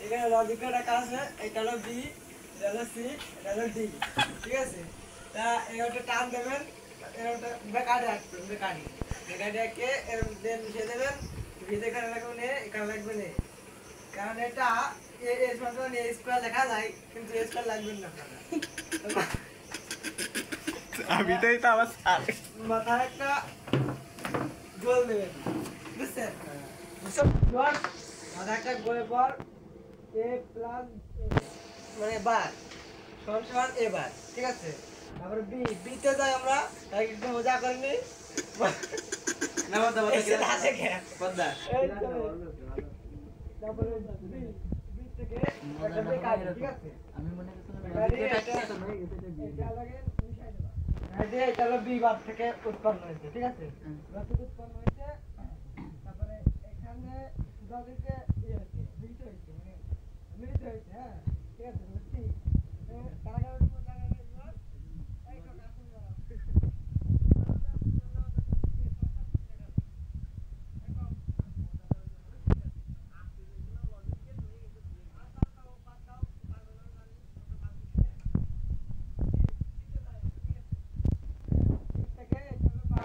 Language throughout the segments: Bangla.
এখানে লজিকের একটা আছে, এটা হলো বি, এটা হলো সি, এটা হলো ডি। ঠিক আছে? তা এটাতে টান দেবেন, এটাতে বেকারে রাখবেন, বেকারে রেখে এর দেন মিশিয়ে দেবেন। ভিতে এখানে রাখবেন এ, এখানে রাখবেন এ। কারণ এটা এ এ সমান এ স্কয়ার লেখা যায়, কিন্তু এ স্কয়ার লাগবে না আপনারা। আমি তো এটা আমার সাথে মাথায় একটা গোল দেবেন, বুঝছেন? বুঝছেন? মাথায় একটা গোলের পর এ প্লাস মানে বার সমান সমান এ বার। ঠিক আছে? তারপরে বি, বিতে যাই আমরা, তাই একটু মজা করিনি। না বদা বদা কি আছে কে? বদা তারপরে বি, বি থেকে একটা বেকার, ঠিক আছে? আমি মনে করছিলাম এটা লাগে মিশাই দেবা। এটা হলো বি বার থেকে উৎপন্ন হয়েছে, ঠিক আছে? উৎপন্ন হয়েছে, তারপরে এখানে যাদেরকে মিলিত হয়েছে, মানে মিলিত হয়েছে, হ্যাঁ, ঠিক আছে? বুঝছি? কারাগারের উপর লাগানো এবার এই তো কাজ শুরু করা।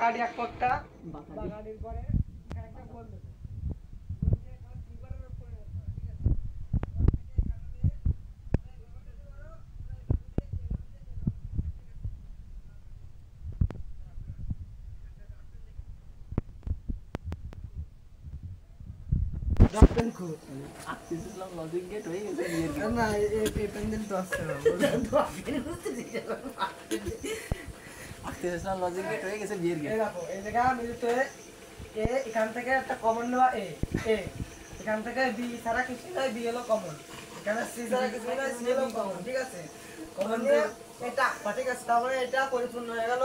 বাগাড়ি এক পট্টা, বাগাড়ির পরে এখানে একটা গোল দেবো। গোল দিয়ে এখানে ফিগারের উপরে রাখবো, ঠিক আছে? এবার থেকে এখানে দিয়ে এভাবে দিতে পারো, ডক্টর কো আসছিলাম লজিক গেট হয়ে গেছে বিয়ের গেট না এই পেন্ডেল তো আসছে না, তো আপনি বুঝতে দিয়েছেন। আসছিলাম লজিক গেট হয়ে গেছে বিয়ের গেট এই দেখো, এই জায়গা মিলিত হয়ে এ, এখান থেকে একটা কমন নেওয়া এ, এ এখান থেকে বি ছাড়া কিছু নাই, বি হলো কমন। এখানে সি ছাড়া কিছু নাই, সি হলো কমন, ঠিক আছে? কমন নিয়ে এটা, ঠিক আছে? তারপরে এটা পরিপূর্ণ হয়ে গেল।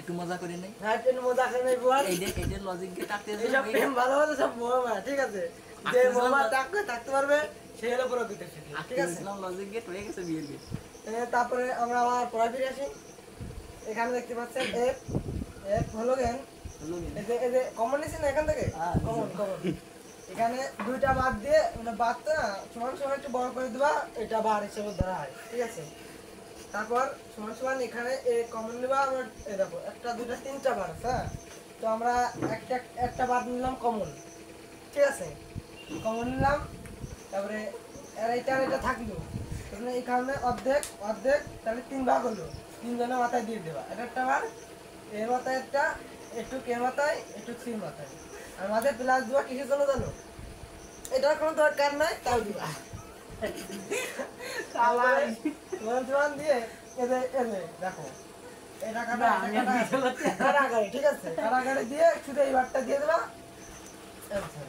একটু মজা করে নেই হ্যাঁ, ট্রেন মজা করে নেই বুয়ার। এইটা লজিক গেট এইসব প্রেম ভালোবাসা সব মোহমা, ঠিক আছে? যে মোহমা টাক করে থাকতে পারবে সে হলো প্রকৃত শিক্ষা, ঠিক আছে? আসছিলাম লজিক গেট হয়ে গেছে বিয়ের গেট তারপরে আমরা আবার পড়া ফিরে আসি। এখানে দেখতে পাচ্ছেন এফ, এফ হলো জ্ঞান। এই যে কমন নিছি না এখান থেকে, কমন কমন। এখানে দুইটা বাদ দিয়ে, মানে বাদটা সমান সমান একটু বড় করে দিবা, এটা বার হিসেবে ধরা হয়, ঠিক আছে? তারপর সমান সমান এখানে এ কমন নিবা, আমরা এই দেখো একটা দুইটা তিনটা বার আছে, হ্যাঁ? তো আমরা একটা একটা বার নিলাম কমন, ঠিক আছে? কমন নিলাম, তারপরে আর এটা থাকলো, তাহলে এই কারণে অর্ধেক অর্ধেক, তাহলে 3 ভাগ হলো, 3 জনের মাথায় দিয়ে দেবা। এটা একটা বার, এর মাথায় একটা, একটু কে মাথায়, একটু সির মাথায়। আর মাথায় প্লাস দেওয়া কিসের জন্য জানো? এটার কোনো দরকার নাই, তাও দিবা। সমান দিয়ে এদের এলে দেখো এটা কাটাকাটি, ঠিক আছে? কাটাকাটি দিয়ে শুধু এই বারটা দিয়ে দেবা। আচ্ছা